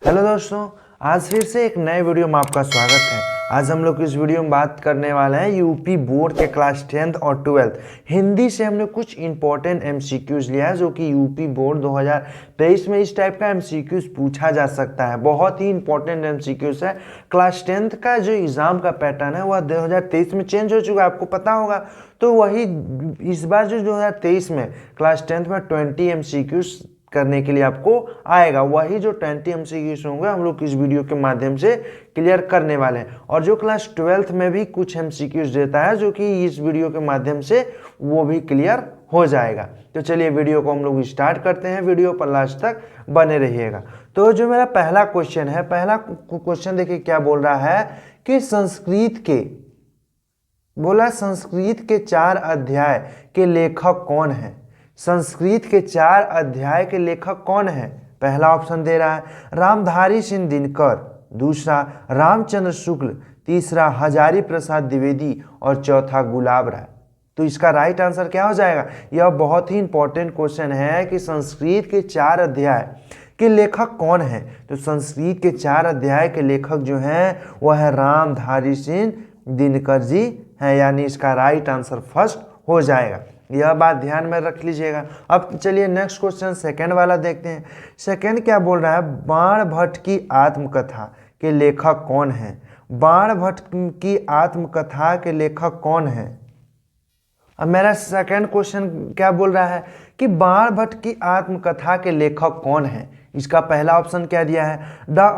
Hello दोस्तों, आज फिर से एक नए वीडियो में आपका स्वागत है। आज हम लोग इस वीडियो में बात करने वाले हैं यूपी बोर्ड के क्लास 10th और 12th हिंदी से। हमने कुछ इंपॉर्टेंट एमसीक्यूज लिया है जो कि यूपी बोर्ड 2023 में इस टाइप का एमसीक्यूज पूछा जा सकता है। बहुत ही इंपॉर्टेंट एमसीक्यूज है। क्लास 10th का जो एग्ज़ाम का पैटर्न है वह 2023 में चेंज हो चुका है, आपको पता होगा। तो वही इस बार जो 2023 में क्लास 10th में 20 एमसीक्यूज करने के लिए आपको आएगा, वही जो 20 एमसीक्यूज होंगे हम लोग इस वीडियो के माध्यम से क्लियर करने वाले हैं। और जो क्लास 12th में भी कुछ एमसीक्यूज देता है जो कि इस वीडियो के माध्यम से वो भी क्लियर हो जाएगा। तो चलिए वीडियो को हम लोग स्टार्ट करते हैं। वीडियो पर लास्ट तक बने रहिएगा। तो जो मेरा पहला क्वेश्चन है, पहला क्वेश्चन देखिए क्या बोल रहा है कि संस्कृत के 4 अध्याय के लेखक कौन है। संस्कृत के 4 अध्याय के लेखक कौन है? पहला ऑप्शन दे रहा है रामधारी सिंह दिनकर, दूसरा रामचंद्र शुक्ल, तीसरा हजारी प्रसाद द्विवेदी और चौथा गुलाब राय। तो इसका राइट आंसर क्या हो जाएगा? यह बहुत ही इंपॉर्टेंट क्वेश्चन है कि संस्कृत के 4 अध्याय के लेखक कौन है। तो संस्कृत के 4 अध्याय के लेखक जो हैं वह है रामधारी सिंह दिनकर जी हैं, यानी इसका राइट आंसर फर्स्ट हो जाएगा। यह बात ध्यान में रख लीजिएगा। अब चलिए नेक्स्ट क्वेश्चन सेकंड वाला देखते हैं। सेकंड क्या बोल रहा है, बाणभट्ट की आत्मकथा के लेखक कौन है। बाणभट्ट की आत्मकथा के लेखक कौन है? अब मेरा सेकंड क्वेश्चन क्या बोल रहा है कि बाणभट्ट की आत्मकथा के लेखक कौन है। इसका पहला ऑप्शन क्या दिया है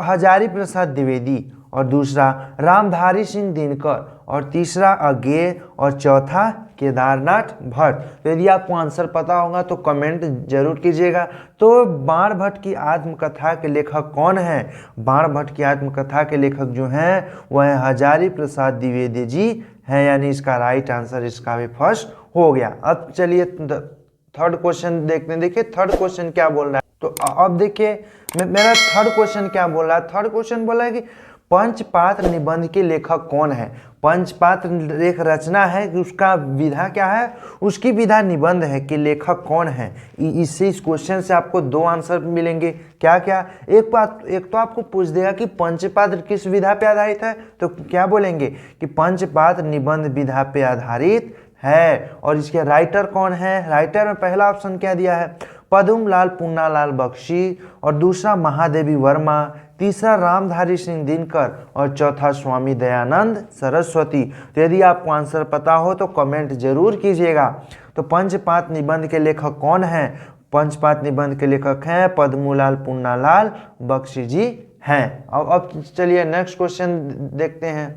हजारी प्रसाद द्विवेदी, और दूसरा रामधारी सिंह दिनकर, और तीसरा अज्ञेय, और चौथा केदारनाथ भट्ट। तो यदि आपको आंसर पता होगा तो कमेंट जरूर कीजिएगा। तो बाणभट्ट की आत्मकथा के लेखक कौन है? बाणभट्ट की आत्मकथा के लेखक जो हैं वह है हजारी प्रसाद द्विवेदी जी हैं, यानी इसका राइट आंसर इसका भी फर्स्ट हो गया। अब चलिए थर्ड क्वेश्चन देखते हैं। देखिए थर्ड क्वेश्चन क्या बोल रहा है। तो अब देखिए मेरा थर्ड क्वेश्चन क्या बोल रहा है। थर्ड क्वेश्चन बोला है कि पंचपात्र निबंध के लेखक कौन है। पंचपात्र एक रचना है कि उसका विधा क्या है, उसकी विधा निबंध है कि लेखक कौन है। इससे इस क्वेश्चन से आपको 2 आंसर मिलेंगे। क्या क्या? एक तो आपको पूछ देगा कि पंचपात्र किस विधा पे आधारित है, तो क्या बोलेंगे कि पंचपात्र निबंध विधा पे आधारित है। और इसके राइटर कौन है? राइटर में पहला ऑप्शन क्या दिया है पद्म लाल पुन्नालाल बख्शी, और दूसरा महादेवी वर्मा, तीसरा रामधारी सिंह दिनकर, और चौथा स्वामी दयानंद सरस्वती। तो यदि आपको आंसर पता हो तो कमेंट जरूर कीजिएगा। तो पंचपात्र निबंध के लेखक कौन हैं? पंचपात्र निबंध के लेखक हैं पद्मलाल पुन्नालाल बख्शी जी हैं। अब चलिए नेक्स्ट क्वेश्चन देखते हैं।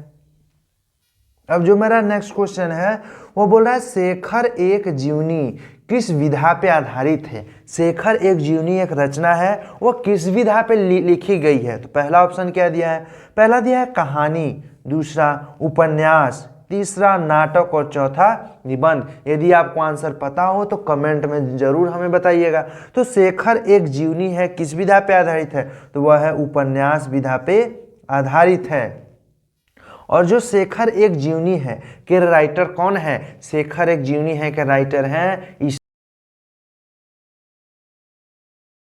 अब जो मेरा नेक्स्ट क्वेश्चन है वो बोल रहा है शेखर एक जीवनी किस विधा पे आधारित है। शेखर एक जीवनी एक रचना है, वो किस विधा पे लिखी गई है। तो पहला ऑप्शन क्या दिया है? पहला दिया है कहानी, दूसरा उपन्यास, तीसरा नाटक और चौथा निबंध। यदि आपको आंसर पता हो तो कमेंट में जरूर हमें बताइएगा। तो शेखर एक जीवनी है किस विधा पे आधारित है, तो वह है उपन्यास विधा पे आधारित है। और जो शेखर एक जीवनी है के राइटर कौन है? शेखर एक जीवनी है के राइटर हैं इस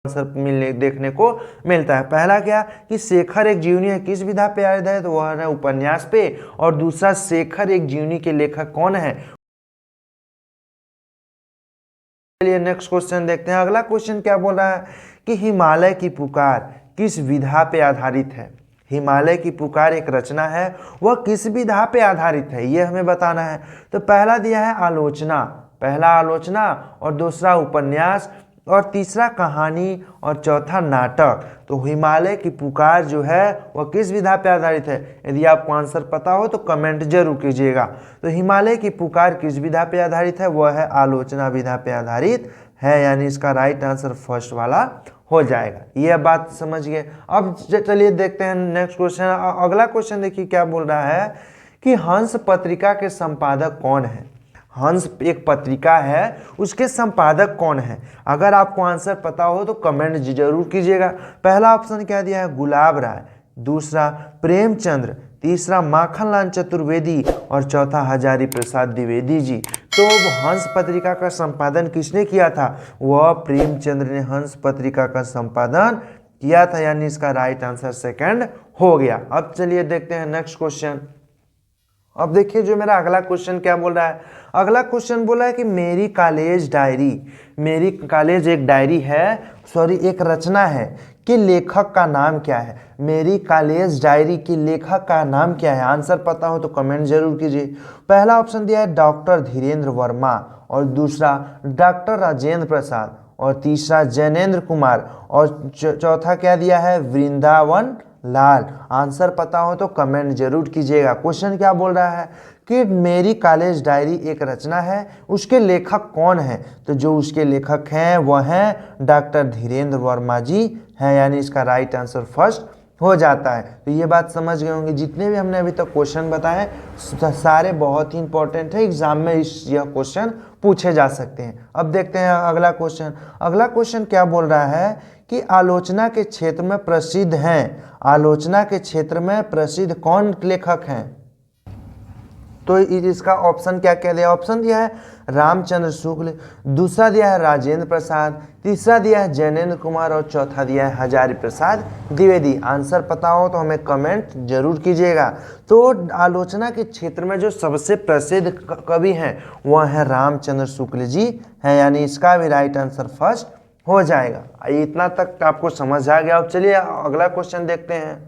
आंसर देखने को मिलता है। पहला क्या कि शेखर एक जीवनी है किस विधा पे आधारित है, तो वह है उपन्यास पे। और दूसरा शेखर एक जीवनी के लेखक कौन है। चलिए नेक्स्ट क्वेश्चन देखते हैं। अगला क्वेश्चन क्या बोल रहा है कि हिमालय की पुकार किस विधा पे आधारित है। हिमालय की पुकार एक रचना है, वह किस विधा पे आधारित है ये हमें बताना है। तो पहला दिया है आलोचना, पहला आलोचना, और दूसरा उपन्यास, और तीसरा कहानी, और चौथा नाटक। तो हिमालय की पुकार जो है वह किस विधा पे आधारित है। यदि आपको आंसर पता हो तो कमेंट जरूर कीजिएगा। तो हिमालय की पुकार किस विधा पे आधारित है, वह है आलोचना विधा पे आधारित है, यानी इसका राइट आंसर फर्स्ट वाला हो जाएगा। ये बात समझ गए। अब चलिए देखते हैं नेक्स्ट क्वेश्चन। अगला क्वेश्चन देखिए क्या बोल रहा है कि हंस पत्रिका के संपादक कौन है। हंस एक पत्रिका है, उसके संपादक कौन है। अगर आपको आंसर पता हो तो कमेंट जरूर कीजिएगा। पहला ऑप्शन क्या दिया है गुलाब राय, दूसरा प्रेमचंद्र, तीसरा माखनलाल चतुर्वेदी, और चौथा हजारी प्रसाद द्विवेदी जी। तो हंस पत्रिका का संपादन किसने किया था? वह प्रेमचंद्र ने हंस पत्रिका का संपादन किया था, यानी इसका राइट आंसर सेकंड हो गया। अब चलिए देखते हैं नेक्स्ट क्वेश्चन। अब देखिए जो मेरा अगला क्वेश्चन क्या बोल रहा है। अगला क्वेश्चन बोला है कि मेरी कॉलेज डायरी, मेरी कॉलेज एक डायरी है, सॉरी एक रचना है, कि लेखक का नाम क्या है। मेरी कॉलेज डायरी की लेखक का नाम क्या है? आंसर पता हो तो कमेंट जरूर कीजिए। पहला ऑप्शन दिया है डॉक्टर धीरेन्द्र वर्मा, और दूसरा डॉक्टर राजेंद्र प्रसाद, और तीसरा जैनेन्द्र कुमार, और चौथा क्या दिया है? वृंदावन लाल। आंसर पता हो तो कमेंट जरूर कीजिएगा। क्वेश्चन क्या बोल रहा है कि मेरी कॉलेज डायरी एक रचना है, उसके लेखक कौन है? तो जो उसके लेखक हैं वह हैं डॉक्टर धीरेन्द्र वर्मा जी हैं, यानी इसका राइट आंसर फर्स्ट हो जाता है। तो ये बात समझ गए होंगे। जितने भी हमने अभी तक क्वेश्चन बताए सारे बहुत ही इंपॉर्टेंट है, एग्जाम में यह क्वेश्चन पूछे जा सकते हैं। अब देखते हैं अगला क्वेश्चन। अगला क्वेश्चन क्या बोल रहा है कि आलोचना के क्षेत्र में प्रसिद्ध हैं, आलोचना के क्षेत्र में प्रसिद्ध कौन लेखक हैं? तो इसका ऑप्शन क्या क्या दिया? ऑप्शन दिया है रामचंद्र शुक्ल, दूसरा दिया है राजेंद्र प्रसाद, तीसरा दिया है जैनेन्द्र कुमार, और चौथा दिया है हजारी प्रसाद द्विवेदी। आंसर पता हो तो हमें कमेंट जरूर कीजिएगा। तो आलोचना के क्षेत्र में जो सबसे प्रसिद्ध कवि हैं वह है रामचंद्र शुक्ल जी हैं, यानी इसका भी राइट आंसर फर्स्ट हो जाएगा। इतना तक आपको समझ आ गया। अब चलिए अगला क्वेश्चन देखते हैं।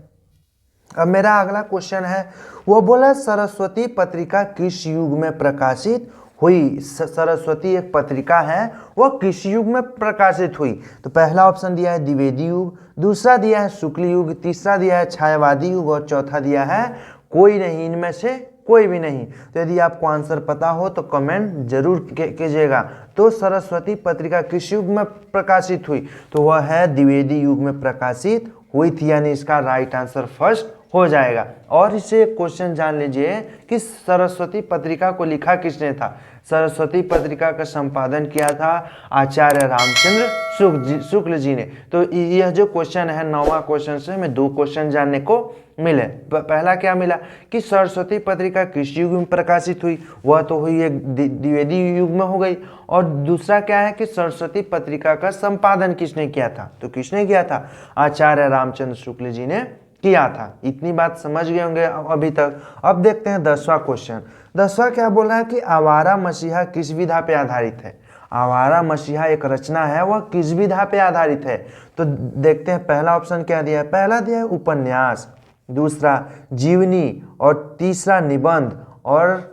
अब मेरा अगला क्वेश्चन है, वो बोला सरस्वती पत्रिका किस युग में प्रकाशित हुई? सरस्वती एक पत्रिका है, वह किस युग में प्रकाशित हुई? तो पहला ऑप्शन दिया है द्विवेदी युग, दूसरा दिया है शुक्ल युग, तीसरा दिया है छायावादी युग, और चौथा दिया है कोई नहीं, इनमें से कोई भी नहीं। तो यदि आपको आंसर पता हो तो कमेंट जरूर कीजिएगा। तो सरस्वती पत्रिका किस युग में प्रकाशित हुई? तो वह है द्विवेदी युग में प्रकाशित हुई थी, यानी इसका राइट आंसर फर्स्ट हो जाएगा। और इससे क्वेश्चन जान लीजिए कि सरस्वती पत्रिका को लिखा किसने था? सरस्वती पत्रिका का संपादन किया था आचार्य रामचंद्र शुक्ल जी ने। तो यह जो क्वेश्चन है 9वां क्वेश्चन से हमें 2 क्वेश्चन जानने को मिले। पहला क्या मिला कि सरस्वती पत्रिका किस युग में प्रकाशित हुई? वह तो हुई एक द्विवेदी युग में हो गई। और दूसरा क्या है कि सरस्वती पत्रिका का संपादन किसने किया था? तो किसने किया था? आचार्य रामचंद्र शुक्ल जी ने किया था। इतनी बात समझ गए होंगे अभी तक। अब देखते हैं 10वां क्वेश्चन। 10वां क्या बोला है कि आवारा मसीहा किस विधा पे आधारित है? आवारा मसीहा एक रचना है, वह किस विधा पे आधारित है? तो देखते हैं पहला ऑप्शन क्या दिया है। पहला दिया है उपन्यास, दूसरा जीवनी, और तीसरा निबंध, और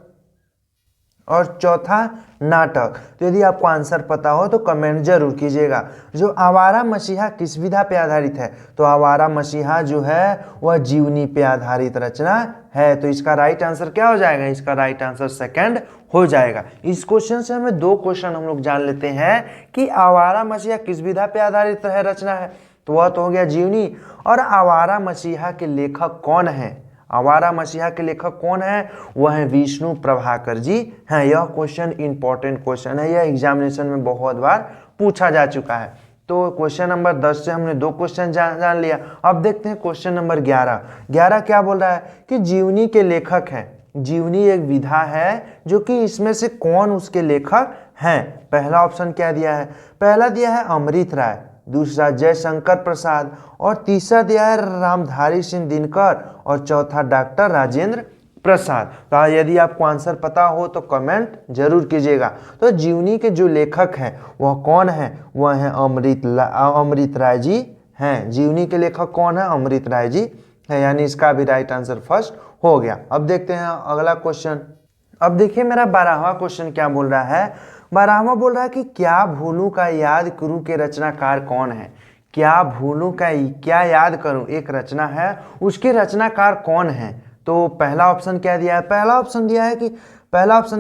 चौथा नाटक। तो यदि आपको आंसर पता हो तो कमेंट जरूर कीजिएगा। जो आवारा मसीहा किस विधा पे आधारित है? तो आवारा मसीहा जो है वह जीवनी पे आधारित रचना है। तो इसका राइट आंसर क्या हो जाएगा? इसका राइट आंसर सेकंड हो जाएगा। इस क्वेश्चन से हमें 2 क्वेश्चन हम लोग जान लेते हैं कि आवारा मसीहा किस विधा पे आधारित है रचना है, तो वह तो हो गया जीवनी। और आवारा मसीहा के लेखक कौन है? आवारा मसीहा के लेखक कौन है? वह है विष्णु प्रभाकर जी हैं। यह क्वेश्चन इंपॉर्टेंट क्वेश्चन है, यह एग्जामिनेशन में बहुत बार पूछा जा चुका है। तो क्वेश्चन नंबर 10 से हमने 2 क्वेश्चन जान लिया। अब देखते हैं क्वेश्चन नंबर 11। 11 क्या बोल रहा है कि जीवनी के लेखक हैं। जीवनी एक विधा है जो कि इसमें से कौन उसके लेखक हैं? पहला ऑप्शन क्या दिया है? पहला दिया है अमृत राय, दूसरा जयशंकर प्रसाद, और तीसरा दिया है रामधारी सिंह दिनकर, और चौथा डॉक्टर राजेंद्र प्रसाद। तो यदि आपको आंसर पता हो तो कमेंट जरूर कीजिएगा। तो जीवनी के जो लेखक हैं वह कौन है? वह है अमृत राय जी हैं। जीवनी के लेखक कौन है? अमृत राय जी है, यानी इसका भी राइट आंसर फर्स्ट हो गया। अब देखते हैं अगला क्वेश्चन। अब देखिए मेरा 12वां क्वेश्चन क्या बोल रहा है। 12वां बोल रहा है कि क्या भूलूं का याद करूं के रचनाकार कौन है? क्या भूलूं का क्या याद करूं एक रचना है, उसके रचनाकार कौन है? तो पहला ऑप्शन क्या दिया है? पहला ऑप्शन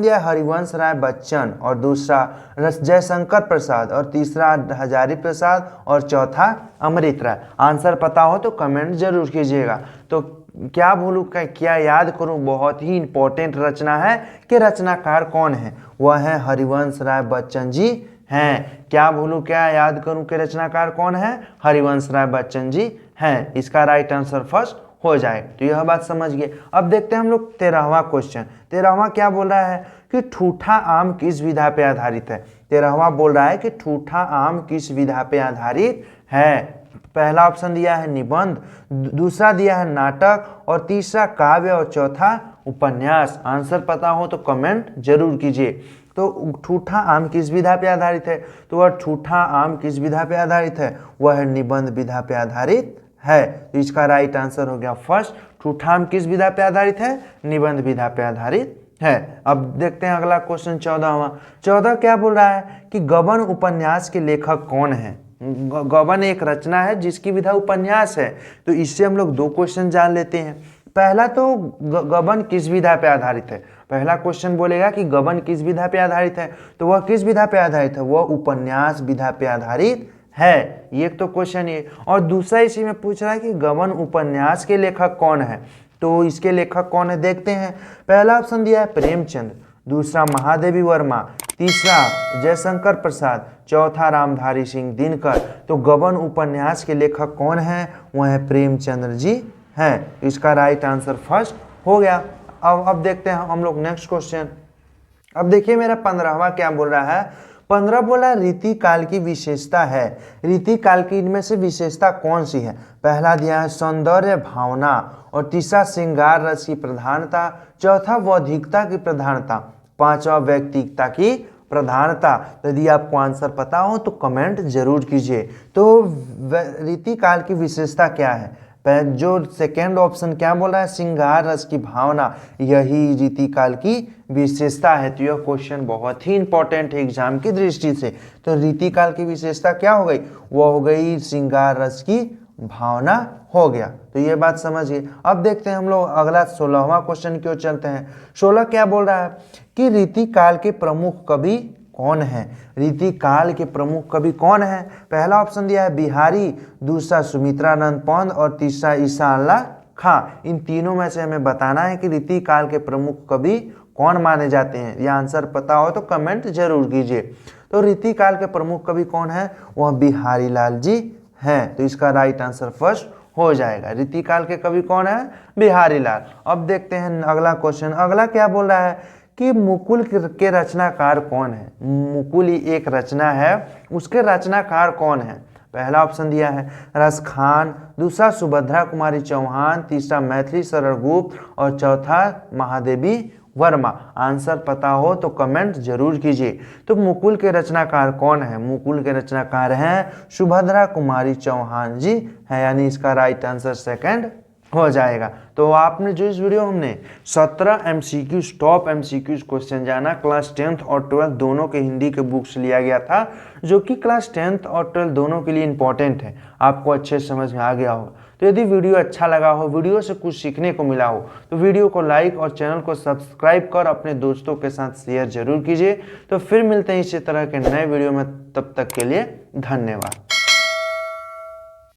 दिया है हरिवंश राय बच्चन, और दूसरा जयशंकर प्रसाद, और तीसरा हजारी प्रसाद, और चौथा अमृत राय। आंसर पता हो तो कमेंट जरूर कीजिएगा। तो क्या भूलूं का क्या याद करूं बहुत ही इंपॉर्टेंट रचना है कि रचनाकार कौन है? वह है हरिवंश राय बच्चन जी हैं। क्या भूलूं क्या याद करूं के रचनाकार कौन है? हरिवंश राय बच्चन जी हैं। इसका राइट आंसर फर्स्ट हो जाए। तो यह बात समझ गए। अब देखते हैं हम लोग 13वां क्वेश्चन। 13वां क्या बोल रहा है कि ठूठा आम किस विधा पे आधारित है? 13वां बोल रहा है कि ठूठा आम किस विधा पे आधारित है? पहला ऑप्शन दिया है निबंध, दूसरा दिया है नाटक और तीसरा काव्य और चौथा उपन्यास। आंसर पता हो तो कमेंट जरूर कीजिए। तो ठूठा आम किस विधा पे आधारित है? तो वह ठूठा आम किस विधा पे आधारित है? वह निबंध विधा पे आधारित है। तो इसका राइट आंसर हो गया फर्स्ट, ठूठा आम किस विधा पे आधारित है? निबंध विधा पे आधारित है। अब देखते हैं अगला क्वेश्चन 14वां। 14 क्या बोल रहा है कि गबन उपन्यास के लेखक कौन है? गबन एक रचना है जिसकी विधा उपन्यास है। तो इससे हम लोग 2 क्वेश्चन जान लेते हैं। पहला तो गबन किस विधा पे आधारित है? पहला क्वेश्चन बोलेगा कि गबन किस विधा पे आधारित है, तो वह किस विधा पे आधारित है? वह उपन्यास विधा पे आधारित है। ये तो क्वेश्चन ये। और दूसरा इसी में पूछ रहा है कि गबन उपन्यास के लेखक कौन है? तो इसके लेखक कौन है देखते हैं। पहला ऑप्शन दिया है प्रेमचंद, दूसरा महादेवी वर्मा, तीसरा जयशंकर प्रसाद, चौथा रामधारी सिंह दिनकर। तो गबन उपन्यास के लेखक कौन है? वह है प्रेमचंद्र जी हैं। इसका राइट आंसर फर्स्ट हो गया। अब देखते हैं हम लोग नेक्स्ट क्वेश्चन। अब देखिए मेरा 15वां क्या बोल रहा है। 15 बोला रीति काल की विशेषता है। रीति काल की इनमें से विशेषता कौन सी है? पहला दिया है सौंदर्य भावना, और तीसरा श्रृंगार रस की प्रधानता, चौथा बौद्धिकता की प्रधानता, पांचवा व्यक्तिकता की प्रधानता। यदि आपको आंसर पता हो तो कमेंट जरूर कीजिए। तो रीति काल की विशेषता क्या है? जो सेकेंड ऑप्शन क्या बोल रहा है? श्रृंगार रस की भावना, यही रीति काल की विशेषता है। तो यह क्वेश्चन बहुत ही इंपॉर्टेंट है एग्जाम की दृष्टि से। तो रीति काल की विशेषता क्या हो गई? वह हो गई श्रृंगार रस की भावना हो गया। तो ये बात समझिए। अब देखते हैं हम लोग अगला 16वां क्वेश्चन क्यों चलते हैं। 16 क्या बोल रहा है कि रीति काल के प्रमुख कवि कौन है? रीति काल के प्रमुख कवि कौन है? पहला ऑप्शन दिया है बिहारी, दूसरा सुमित्रानंद पंत और तीसरा ईसा अल्लाह खां। इन तीनों में से हमें बताना है कि रीति काल के प्रमुख कवि कौन माने जाते हैं। यह आंसर पता हो तो कमेंट जरूर कीजिए। तो रीति काल के प्रमुख कवि कौन है? वह बिहारी लाल जी हैं। तो इसका राइट आंसर फर्स्ट हो जाएगा। रीति काल के कवि कौन है? बिहारी लाल। अब देखते हैं अगला क्वेश्चन। अगला क्या बोल रहा है कि मुकुल के रचनाकार कौन है? मुकुल एक रचना है, उसके रचनाकार कौन है? पहला ऑप्शन दिया है रस खान, दूसरा सुभद्रा कुमारी चौहान, तीसरा मैथिली शरण गुप्त और चौथा महादेवी वर्मा। आंसर पता हो तो कमेंट जरूर कीजिए। तो मुकुल के रचनाकार कौन है? मुकुल के रचनाकार हैं सुभद्रा कुमारी चौहान जी है, यानी इसका राइट आंसर सेकंड हो जाएगा। तो आपने जो इस वीडियो हमने 17 MCQs टॉप MCQs क्वेश्चन जाना, क्लास 10th और 12th दोनों के हिंदी के बुक्स लिया गया था, जो कि क्लास 10th और 12th दोनों के लिए इंपॉर्टेंट है। आपको अच्छे समझ में आ गया हो। तो यदि वीडियो अच्छा लगा हो, वीडियो से कुछ सीखने को मिला हो, तो वीडियो को लाइक और चैनल को सब्सक्राइब कर अपने दोस्तों के साथ शेयर जरूर कीजिए। तो फिर मिलते हैं इसी तरह के नए वीडियो में, तब तक के लिए धन्यवाद।